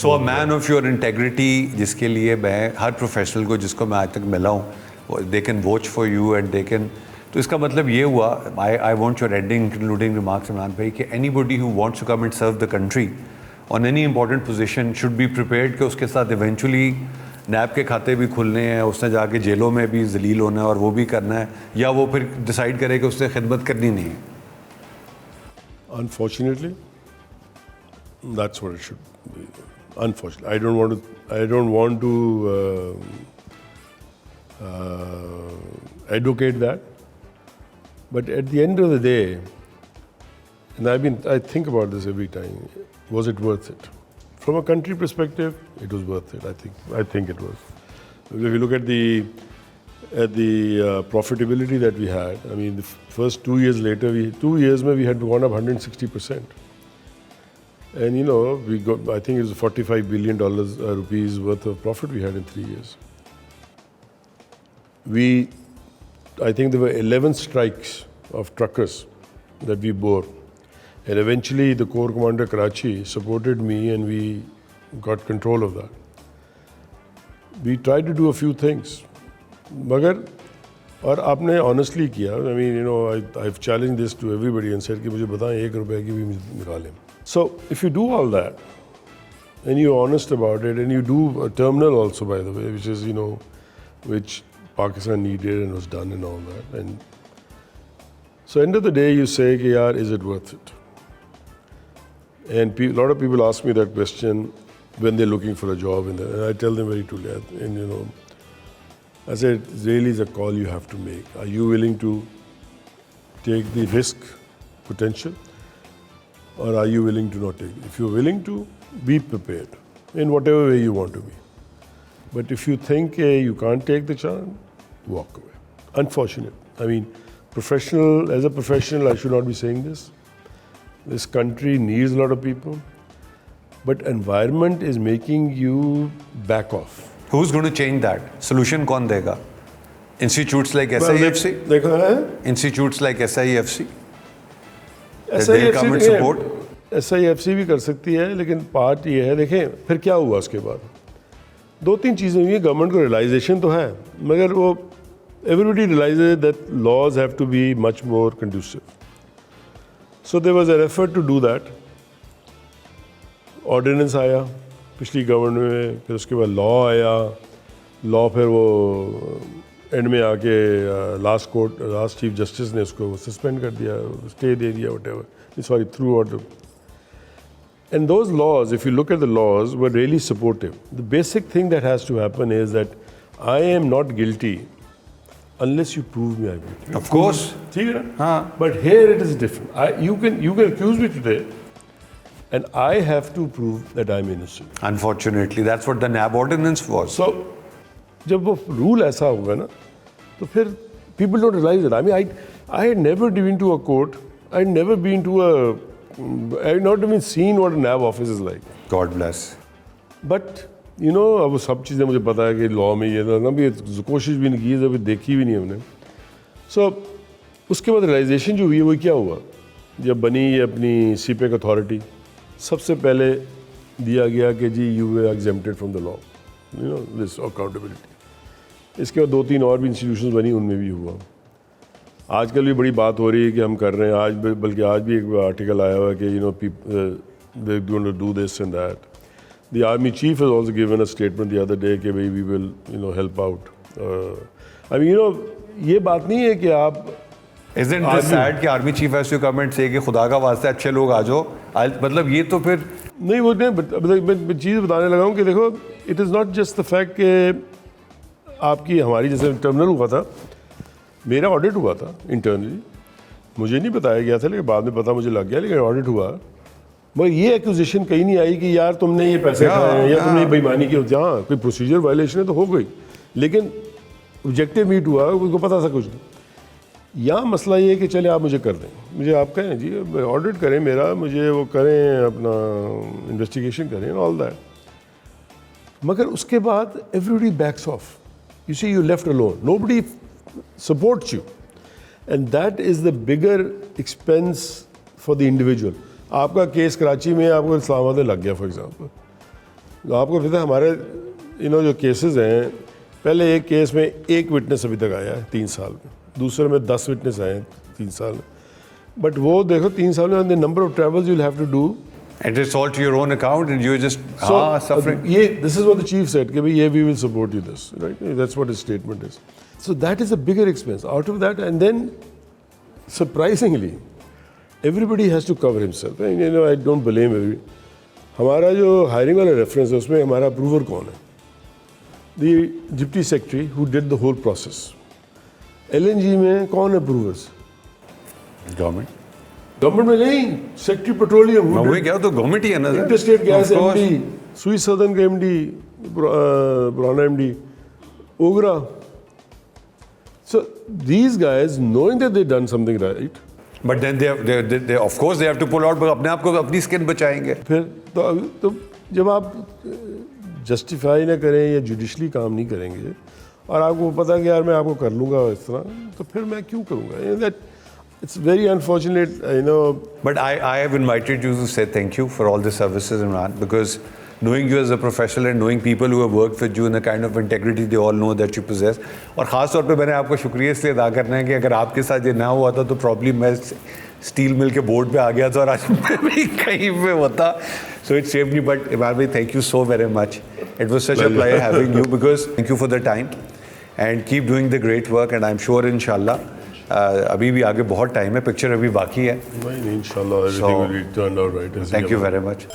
So a man of your integrity, जिसके लिए मैं हर प्रोफेशनल को जिसको मैं आज तक मिला हूँ, they can watch for you and they can, तो इसका मतलब ये हुआ, I want your ending including remarks Imran भाई, कि anybody who wants to come and serve the country on any important position should be prepared कि उसके साथ इवेंचुअली नैब के खाते भी खुलने हैं, उसने जाके जेलों में भी जलील होना है और वो भी करना है, या वो फिर डिसाइड करे कि उसने खिदमत करनी नहीं है. Unfortunately, that's what it should be. Unfortunately, I don't want to advocate that. But at the end of the day, and I think about this every time, was it worth it? From a country perspective, it was worth it. I think it was. If you look at the profitability that we had, I mean, the first 2 years later, 2 years we had gone up 160%. And you know, we got, I think it was $45 billion rupees worth of profit we had in 3 years. I think there were 11 strikes of truckers that we bore. And eventually the Corps Commander Karachi supported me and we got control of that. We tried to do a few things. मगर और आपने honestly किया, I mean, you know, I've challenged this to everybody and said कि मुझे बताएं ₹1 की भी निकालें. So if you do all that and you're honest about it and you do a terminal also, by the way, which is, you know, which Pakistan needed and was done and all that. And so end of the day you say कि यार, is it worth it? And a lot of people ask me that question when they're looking for a job, and I tell them very truly, and you know, I said, it really is a call you have to make. Are you willing to take the risk potential, or are you willing to not take it? If you're willing to, be prepared in whatever way you want to be. But if you think you can't take the chance, walk away. Unfortunate. I mean, as a professional, I should not be saying this. This country needs a lot of people, but environment is making you back off. Who's going to change that? Solution Kon Dega? Institutes like SIFC? Institutes like SIFC? SIFC support? SIFC भी कर सकती है, लेकिन part ये है, देखें फिर क्या हुआ उसके बाद. 2-3 चीज़ें हुई. गवर्नमेंट को रियलाइजेशन तो है, मगर वो everybody realizes that laws have to be much more conducive. So there was an effort to do that. Ordinance आया पिछली गवर्नमेंट में, फिर उसके बाद लॉ आया. लॉ फिर वो एंड में आके लास्ट चीफ जस्टिस ने उसको सस्पेंड कर दिया, स्टे दे दिया, whatever. Sorry, threw out. And those laws, if you look at the laws, were really supportive. The basic thing that has to happen is that I am not guilty unless you prove me I'm guilty. Of course. But here it is different. You can accuse me today, and I have to prove that I'm innocent. Unfortunately, that's what the NAB ordinance was. So, जब वो rule ऐसा होगा ना, तो फिर people don't realize it. I mean, I had never been to a court. I had never been to I had not even seen what a NAB office is like. God bless. But you know, अब वो सब चीज़ें मुझे पता है कि law में ये ना भी कोशिश भी नहीं की, अभी देखी भी नहीं हमने. So उसके बाद रियलाइजेशन जो हुई है वो क्या हुआ, जब बनी ये अपनी सीपेक अथॉरिटी, सबसे पहले दिया गया कि जी you are exempted from the law, you know, this accountability. इसके बाद 2-3 और भी इंस्टीट्यूशंस बनी, उनमें भी हुआ. आजकल भी बड़ी बात हो रही है कि हम कर रहे हैं, बल्कि आज भी एक आर्टिकल आया हुआ है कि you know they going to do this and that. The army chief has also given a statement the other day कि भाई we will you know help out. I mean, you know, ये बात नहीं है कि आप Isn't this sad कि army chief has to come and say कि खुदा का वास्ते अच्छे लोग आ जाओ, मतलब ये तो फिर नहीं. वो मैं चीज़ बताने लगा हूँ कि देखो, it is not just the fact कि आपकी हमारी जैसे टर्मिनल हुआ था, मेरा ऑडिट हुआ था इंटरनली, मुझे नहीं बताया गया था, लेकिन बाद में पता मुझे लग गया, लेकिन ऑडिट हुआ. मगर ये एक्यूजेशन कहीं नहीं आई कि यार तुमने ये पैसे खाए या तुमने बेईमानी की. हाँ, कोई प्रोसीजर वायलेशन है तो हो गई, लेकिन ऑब्जेक्टिव मीट हुआ, उसको पता था कुछ नहीं. यहाँ मसला ये है कि चले आप मुझे कर दें, मुझे आप कहें जी ऑडिट करें मेरा, मुझे वो करें, अपना इन्वेस्टिगेशन करें, ऑल दैट. मगर उसके बाद everybody backs off. You see, you left alone, nobody supports you, and that is the bigger expense for the individual. आपका केस कराची में आपको इस्लामाबाद में लग गया फॉर एग्जांपल, तो आपको पता है हमारे जो केसेस हैं, पहले एक केस में एक विटनेस अभी तक आया है 3 साल में, दूसरे में 10 विटनेस आए हैं 3 साल में, बट वो देखो 3 साल में the number of travels you will have to do, And it's all to your own account and you're just suffering. This is what the chief said, कि we will support you this, right? That's what his statement is. So that is a bigger expense. Out of that, and then surprisingly, everybody has to cover himself. And, I don't blame everybody. हमारा जो hiring वाला reference है उसमें हमारा approver कौन है? The deputy secretary who did the whole process. LNG में कौन approvers? Government. गवर्नमेंट में नहीं, सेक्रेटरी पेट्रोलियम, मैं वही कह रहा हूँ, तो गवर्नमेंट ही है ना सर। इंटरस्टेट गैस एमडी, स्विस सदर्न के एमडी, ब्राना MD, OGRA. So these guys, knowing that they've done something right, but then they of course they have to pull out, but अपने आप को अपनी स्किन बचाएंगे। फिर तो जब आप जस्टिफाई ना करें या जुडिशली काम नहीं करेंगे और आपको पता कि यार मैं आपको कर लूँगा इस तरह, तो फिर मैं क्यों करूँगा? It's very unfortunate, But I have invited you to say thank you for all the services, Imran, because knowing you as a professional and knowing people who have worked with you in the kind of integrity they all know that you possess, और ख़ास तौर पे मैंने आपको शुक्रिया इसलिए अदा करना है कि अगर आपके साथ ये ना हुआ था तो प्रॉब्ली मैं स्टील मिल के बोर्ड पे आ गया था और आज मैं भी कहीं पे होता. So it saved me, but Imran bhai, thank you so very much. It was such a pleasure having you, because thank you for the time and keep doing the great work, and I'm sure inshallah अभी भी आगे बहुत time है, picture अभी बाकी है. Inshallah everything will be turned out right. Thank you very much.